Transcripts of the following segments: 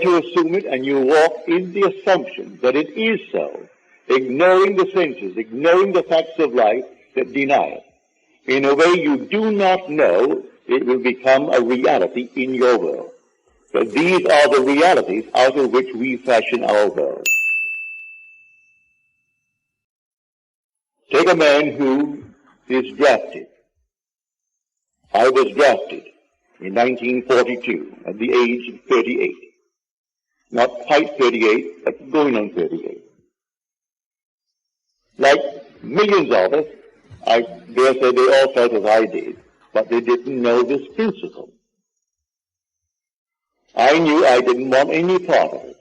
to assume it, and you walk in the assumption that it is so, ignoring the senses, ignoring the facts of life that deny it. In a way you do not know, it will become a reality in your world. But these are the realities out of which we fashion our world. Take a man who is drafted. I was drafted in 1942 at the age of 38. Not quite 38, but going on 38. Like millions of us, I dare say they all felt as I did, but they didn't know this principle. I knew I didn't want any part of it.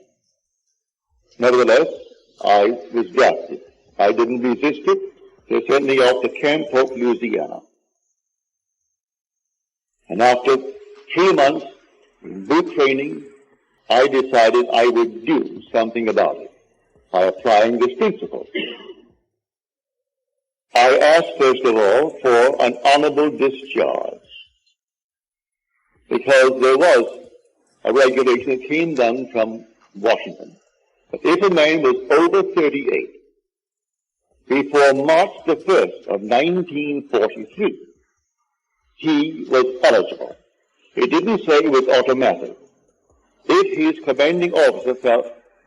Nevertheless, I was drafted. I didn't resist it. They sent me off to Camp Polk, Louisiana. And after 3 months in boot training, I decided I would do something about it by applying this principle. I asked, first of all, for an honorable discharge, because there was a regulation that came down from Washington. But if a man was over 38, before March the 1st of 1943, he was eligible. It didn't say it was automatic. If his commanding officer felt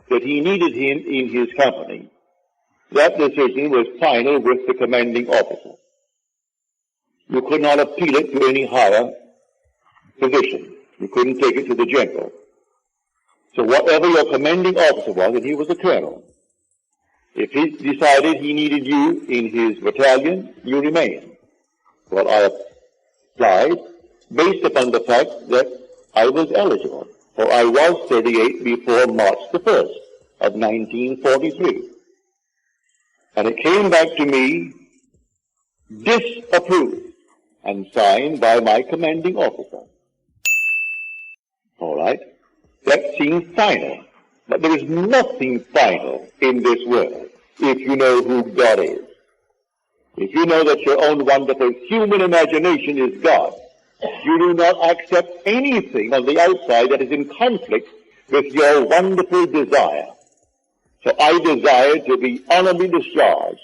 that he needed him in his company, that decision was final with the commanding officer. You could not appeal it to any higher position. You couldn't take it to the general. So whatever your commanding officer was, and he was a colonel, if he decided he needed you in his battalion, you remained. Well, I applied based upon the fact that I was eligible, for I was 38 before March the 1st of 1943. And it came back to me disapproved and signed by my commanding officer. All right? That seems final. But there is nothing final in this world if you know who God is. If you know that your own wonderful human imagination is God, you do not accept anything on the outside that is in conflict with your wonderful desire. So I desired to be honorably discharged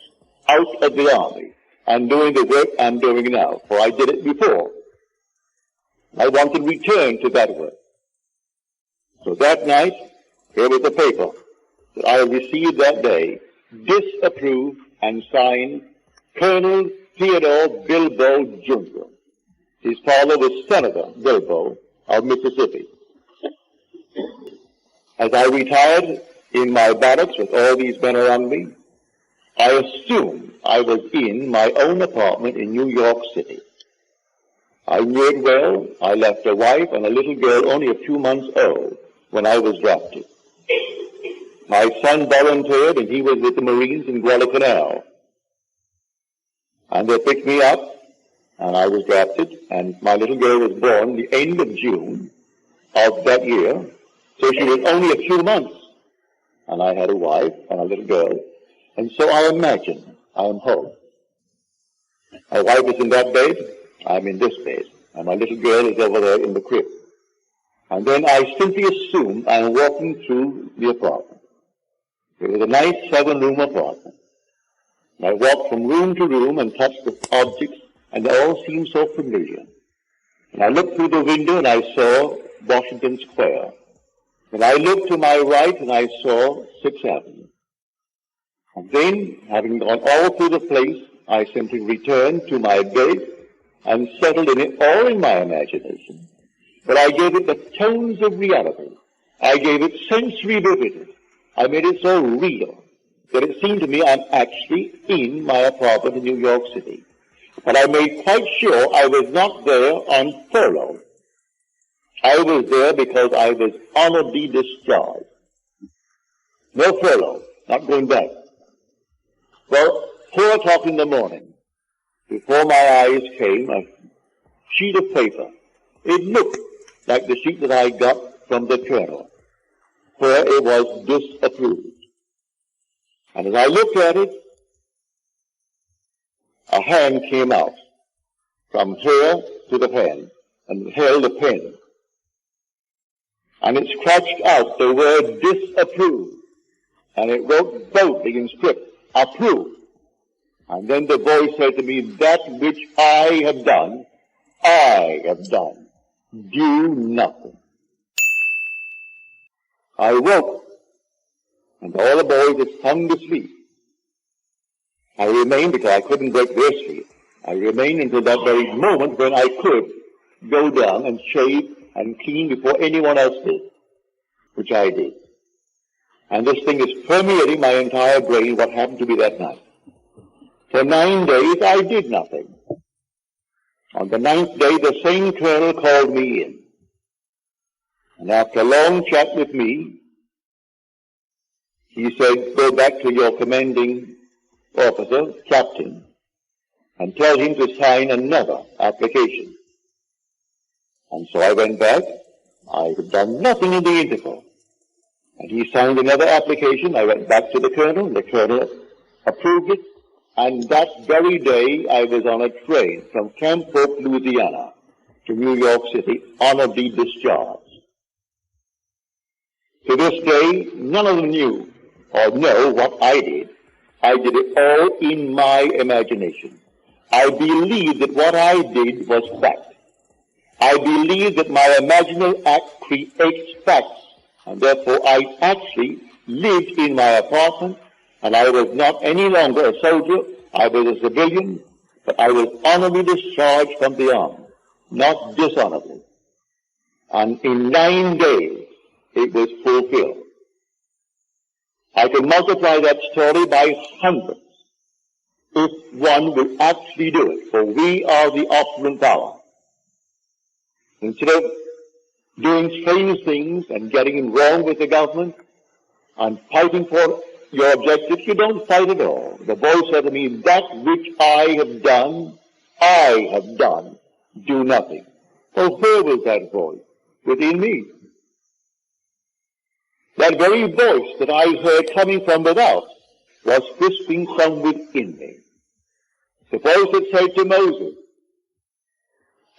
out of the army and doing the work I'm doing now, for I did it before. I wanted to return to that work. So that night, here was the paper that I received that day, disapproved and signed Colonel Theodore Bilbo Jr. His father was Senator Bilbo of Mississippi. As I retired in my barracks with all these men around me, I assumed I was in my own apartment in New York City. I knew it well. I left a wife and a little girl only a few months old when I was drafted. My son volunteered, and he was with the Marines in Guadalcanal. And they picked me up, and I was drafted, and my little girl was born the end of June of that year, so she was only a few months. And I had a wife and a little girl, and so I imagine I am home. My wife is in that bed, I'm in this bed, and my little girl is over there in the crib. And then I simply assume I'm walking through the apartment. It was a nice 7-room apartment. And I walked from room to room and touched the objects, and they all seemed so familiar. And I looked through the window and I saw Washington Square. And I looked to my right and I saw 6th Avenue. And then, having gone all through the place, I simply returned to my bed and settled in it all in my imagination. But I gave it the tones of reality. I gave it sensory vividness. I made it so real that it seemed to me I'm actually in my apartment in New York City. But I made quite sure I was not there on furlough. I was there because I was honorably discharged. No furlough, not going back. Well, 4 o'clock in the morning, before my eyes came a sheet of paper. It looked like the sheet that I got from the colonel, where it was disapproved. And as I looked at it, a hand came out from here to the hand and held a pen. and it scratched out the word disapprove, and it wrote boldly in script, approve. And then the voice said to me, that which I have done, do nothing. I woke, and all the boys had sung to sleep. I remained because I couldn't break their sleep. I remained until that very moment when I could go down and shave and clean before anyone else did, which I did. And this thing is permeating my entire brain, what happened to me that night. For 9 days I did nothing. On the 9th day the same colonel called me in. And after a long chat with me, he said, go back to your commanding officer, captain, and tell him to sign another application. And so I went back. I had done nothing in the interval. And he signed another application. I went back to the colonel. The colonel approved it. And that very day I was on a train from Camp Hope, Louisiana, to New York City, honorably discharged. To this day, none of them knew or know what I did. I did it all in my imagination. I believed that what I did was fact. I believed that my imaginal act creates facts, and therefore I actually lived in my apartment, and I was not any longer a soldier. I was a civilian, but I was honorably discharged from the army, not dishonorably. And in 9 days, it was fulfilled. I can multiply that story by hundreds if one will actually do it, for we are the optimum power. Instead of doing strange things and getting wrong with the government and fighting for your objectives, you don't fight at all. The voice said to me, that which I have done, do nothing. Well, where was that voice? Within me. That very voice that I heard coming from without was whispering from within me. The voice that said to Moses,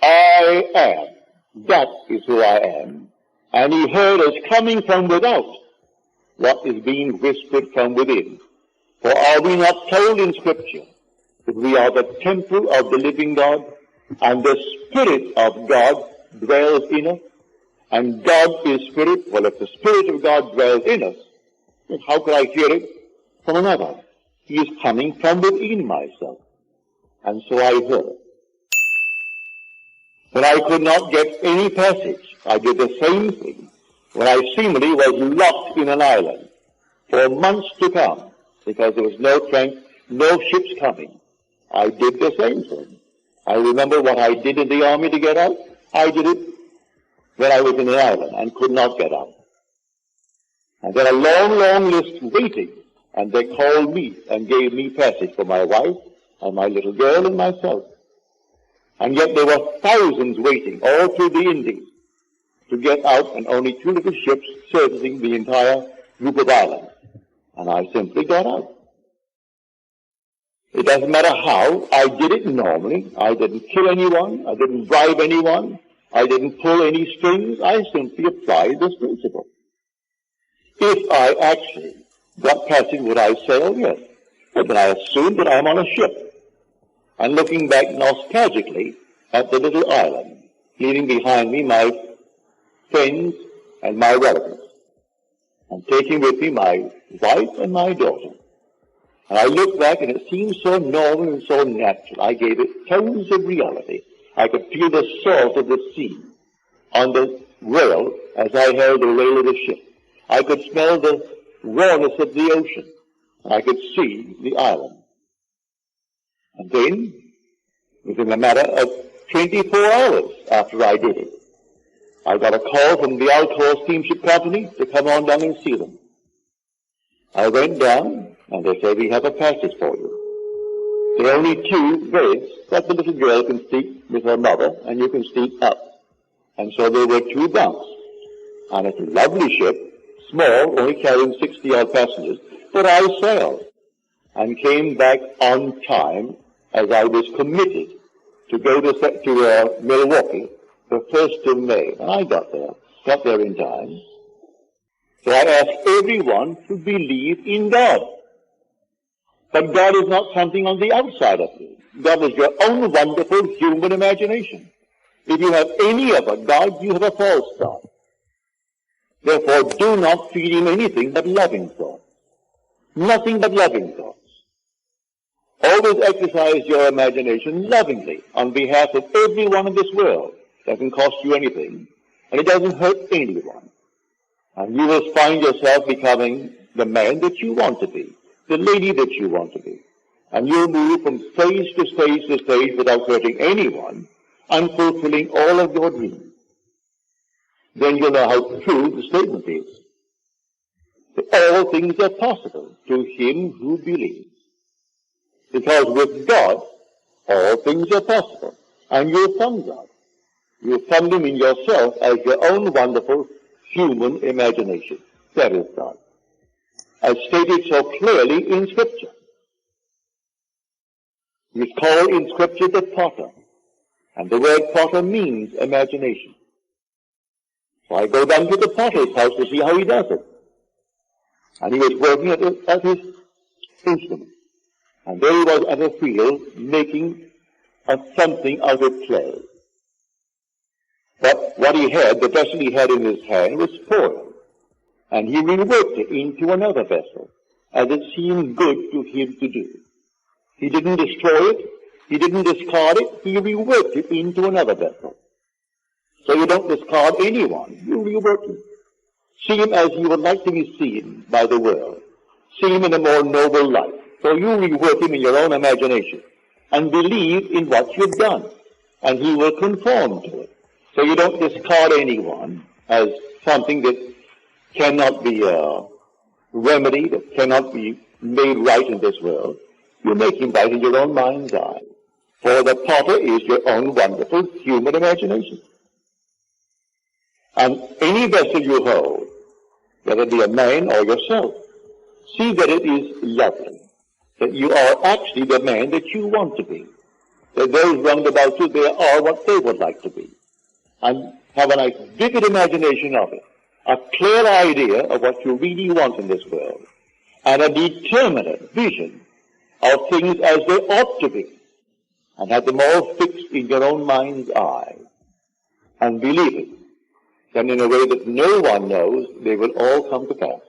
I am. That is who I am. And he heard us coming from without what is being whispered from within. For are we not told in Scripture that we are the temple of the living God, and the Spirit of God dwells in us? And God is Spirit. Well, if the Spirit of God dwells in us, then how could I hear it from another? He is coming from within myself. And so I heard it. But I could not get any passage. I did the same thing when I seemingly was locked in an island for months to come because there was no train, no ships coming. I did the same thing. I remember what I did in the army to get out. I did it when I was in an island and could not get out. And then a long, long list waiting, and they called me and gave me passage for my wife and my little girl and myself. And yet there were thousands waiting all through the Indies to get out, and only 2 little ships servicing the entire group of islands. And I simply got out. It doesn't matter how. I did it normally. I didn't kill anyone. I didn't bribe anyone. I didn't pull any strings. I simply applied this principle. If I actually got passage, would I sail? Yes. But then I assume that I'm on a ship. And looking back nostalgically at the little island, leaving behind me my friends and my relatives, and taking with me my wife and my daughter. And I look back and it seems so normal and so natural. I gave it tones of reality. I could feel the salt of the sea on the rail as I held the rail of the ship. I could smell the rawness of the ocean. And I could see the island. And then, within a matter of 24 hours after I did it, I got a call from the Alcor Steamship Company to come on down and see them. I went down, and they said, we have a passage for you. There are only 2 beds that the little girl can sleep with her mother, and you can sleep up. And so there were 2 bunks. And it's a lovely ship, small, only carrying 60-odd passengers, but I sailed and came back on time as I was committed to go to Milwaukee the 1st of May. And I got there. got there in time. So I ask everyone to believe in God. But God is not something on the outside of you. God is your own wonderful human imagination. If you have any other God, you have a false God. Therefore, do not feed him anything but loving thoughts. Nothing but loving thoughts. Always exercise your imagination lovingly on behalf of everyone in this world. It doesn't cost you anything, and it doesn't hurt anyone. And you will find yourself becoming the man that you want to be, the lady that you want to be. And you'll move from stage to stage to stage without hurting anyone and fulfilling all of your dreams. Then you'll know how true the statement is. That all things are possible to him who believes. Because with God, all things are possible. And you'll find God. You'll find him in yourself as your own wonderful human imagination. That is God. As stated so clearly in Scripture. He's called in Scripture the potter. And the word potter means imagination. So I go down to the potter's house to see how he does it. And he was working at his instrument. And there he was at a field making something out of clay. But what he had, the vessel he had in his hand, was spoiled. And he reworked it into another vessel, as it seemed good to him to do. He didn't destroy it. He didn't discard it. He reworked it into another vessel. So you don't discard anyone. You rework him. See him as you would like to be seen by the world. See him in a more noble light. So you rework him in your own imagination and believe in what you've done. And he will conform to it. So you don't discard anyone as something that cannot be remedied, that cannot be made right in this world. You make him right in your own mind's eye. For the potter is your own wonderful human imagination. And any vessel you hold, whether it be a man or yourself, see that it is lovely, that you are actually the man that you want to be, that those round about you, they are what they would like to be, and have a nice vivid imagination of it, a clear idea of what you really want in this world, and a determinate vision of things as they ought to be, and have them all fixed in your own mind's eye, and believe it, then in a way that no one knows, they will all come to pass.